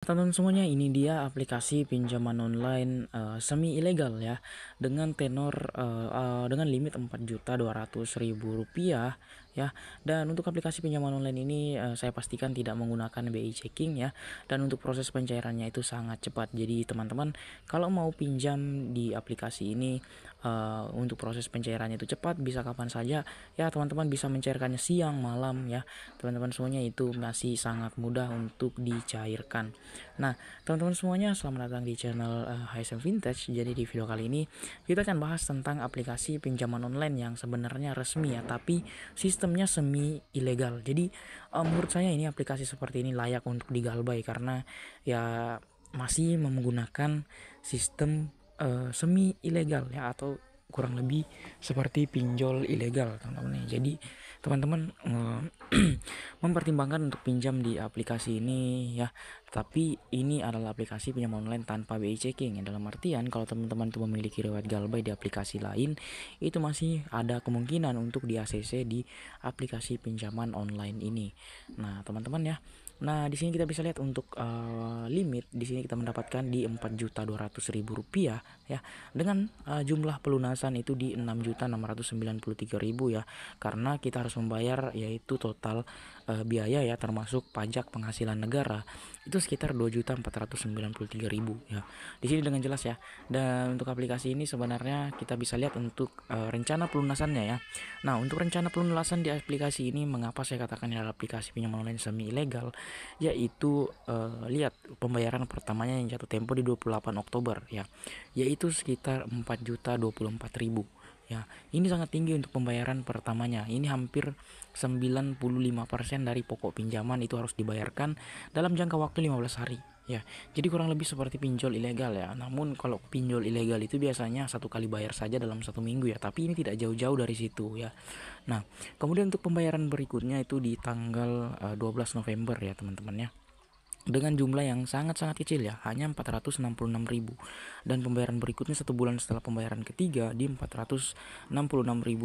Teman-teman semuanya, ini dia aplikasi pinjaman online semi ilegal ya, dengan tenor dengan limit Rp4.200.000 ya. Dan untuk aplikasi pinjaman online ini saya pastikan tidak menggunakan BI checking ya, dan untuk proses pencairannya itu sangat cepat. Jadi teman-teman kalau mau pinjam di aplikasi ini, untuk proses pencairannya itu cepat, bisa kapan saja ya. Teman-teman bisa mencairkannya siang malam ya, teman-teman semuanya, itu masih sangat mudah untuk dicairkan. Nah, teman-teman semuanya, selamat datang di channel HSM Vintage. Jadi di video kali ini kita akan bahas tentang aplikasi pinjaman online yang sebenarnya resmi ya, tapi sistemnya semi ilegal. Jadi menurut saya ini aplikasi seperti ini layak untuk digalbay karena ya masih menggunakan sistem semi ilegal ya, atau kurang lebih seperti pinjol ilegal teman-teman. Jadi teman-teman mempertimbangkan untuk pinjam di aplikasi ini ya. Tapi ini adalah aplikasi pinjam online tanpa BI checking ya, dalam artian kalau teman-teman itu memiliki riwayat galbay di aplikasi lain, itu masih ada kemungkinan untuk di ACC di aplikasi pinjaman online ini. Nah, teman-teman ya. Nah, di sini kita bisa lihat untuk limit di sini kita mendapatkan di Rp4.200.000 ya, dengan jumlah pelunasan itu di Rp6.693.000 ya, karena kita harus membayar yaitu total biaya ya, termasuk pajak penghasilan negara itu sekitar Rp2.493.000 ya. Di sini dengan jelas ya. Dan untuk aplikasi ini sebenarnya kita bisa lihat untuk rencana pelunasannya ya. Nah, untuk rencana pelunasan di aplikasi ini, mengapa saya katakan adalah aplikasi pinjaman online semi ilegal, yaitu lihat pembayaran pertamanya yang jatuh tempo di 28 Oktober ya, yaitu sekitar Rp4.024.000 ya. Ini sangat tinggi untuk pembayaran pertamanya. Ini hampir 95% dari pokok pinjaman itu harus dibayarkan dalam jangka waktu 15 hari ya. Jadi kurang lebih seperti pinjol ilegal ya. Namun kalau pinjol ilegal itu biasanya satu kali bayar saja dalam 1 minggu ya, tapi ini tidak jauh-jauh dari situ ya. Nah, kemudian untuk pembayaran berikutnya itu di tanggal 12 November ya teman-teman ya, dengan jumlah yang sangat-sangat kecil ya, hanya 466.000. Dan pembayaran berikutnya 1 bulan setelah pembayaran ketiga di 466.000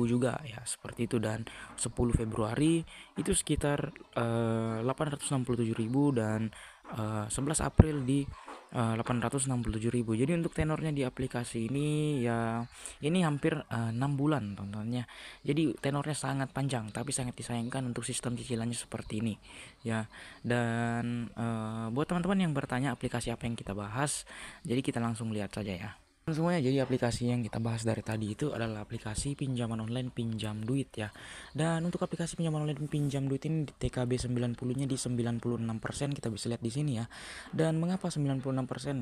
juga ya, seperti itu. Dan 10 Februari itu sekitar 867.000, dan 11 April di 867.000. Jadi untuk tenornya di aplikasi ini ya, ini hampir 6 bulan tontonnya. Jadi tenornya sangat panjang, tapi sangat disayangkan untuk sistem cicilannya seperti ini ya. Dan buat teman-teman yang bertanya aplikasi apa yang kita bahas, jadi kita langsung lihat saja ya semuanya. Jadi aplikasi yang kita bahas dari tadi itu adalah aplikasi pinjaman online pinjam duit ya. Dan untuk aplikasi pinjaman online pinjam duit ini di TKB 90-nya di 96%, kita bisa lihat di sini ya. Dan mengapa 96%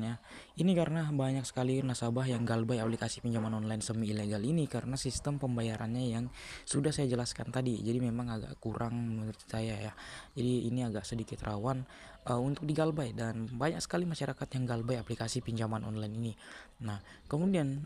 ya? Ini karena banyak sekali nasabah yang galbay aplikasi pinjaman online semi ilegal ini karena sistem pembayarannya yang sudah saya jelaskan tadi. Jadi memang agak kurang menurut saya ya. Jadi ini agak sedikit rawan untuk digalbay, dan banyak sekali masyarakat yang galbay aplikasi pinjaman online ini. Nah, kemudian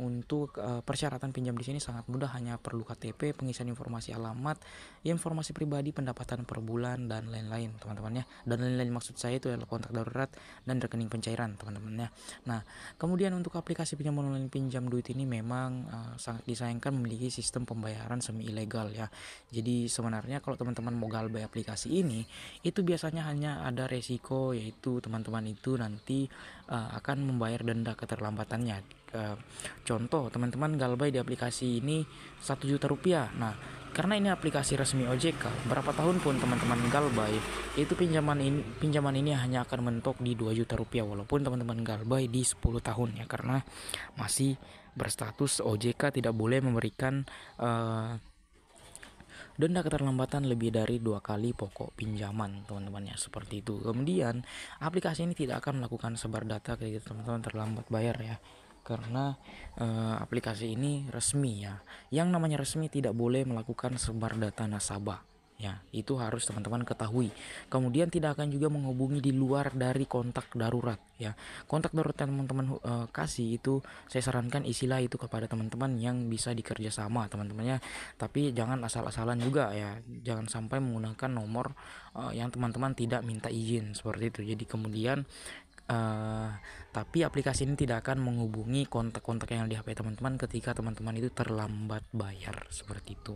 untuk persyaratan pinjam di sini sangat mudah, hanya perlu KTP, pengisian informasi alamat, informasi pribadi, pendapatan per bulan, dan lain-lain teman-teman ya. Dan lain-lain maksud saya itu adalah kontak darurat dan rekening pencairan teman-teman ya. Nah, kemudian untuk aplikasi pinjaman online pinjam duit ini memang sangat disayangkan memiliki sistem pembayaran semi ilegal ya. Jadi sebenarnya kalau teman-teman mau galbay aplikasi ini, itu biasanya hanya ada resiko, yaitu teman-teman itu nanti akan membayar denda keterlambatannya. Contoh, teman-teman galbay di aplikasi ini Rp1.000.000. Nah, karena ini aplikasi resmi OJK, berapa tahun pun teman-teman galbay, itu pinjaman ini hanya akan mentok di Rp2.000.000, walaupun teman-teman galbay di 10 tahun ya, karena masih berstatus OJK tidak boleh memberikan denda keterlambatan lebih dari 2 kali pokok pinjaman teman-teman ya, seperti itu. Kemudian aplikasi ini tidak akan melakukan sebar data ke teman-teman terlambat bayar ya, karena aplikasi ini resmi ya. Yang namanya resmi tidak boleh melakukan sebar data nasabah ya, itu harus teman-teman ketahui. Kemudian tidak akan juga menghubungi di luar dari kontak darurat ya. Kontak darurat yang teman-teman kasih itu, saya sarankan isilah itu kepada teman-teman yang bisa dikerja sama teman-temannya, tapi jangan asal-asalan juga ya, jangan sampai menggunakan nomor yang teman-teman tidak minta izin, seperti itu. Jadi kemudian Uh, tapi aplikasi ini tidak akan menghubungi kontak-kontak yang ada di HP teman-teman ketika teman-teman itu terlambat bayar seperti itu.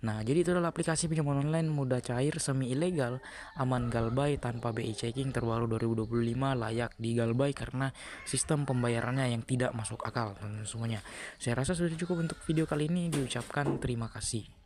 Nah, jadi itu adalah aplikasi pinjaman online mudah, cair, semi ilegal, aman Galbay, tanpa BI checking, terbaru 2025, layak di Galbay karena sistem pembayarannya yang tidak masuk akal. Dan semuanya. Saya rasa sudah cukup untuk video kali ini. Diucapkan terima kasih.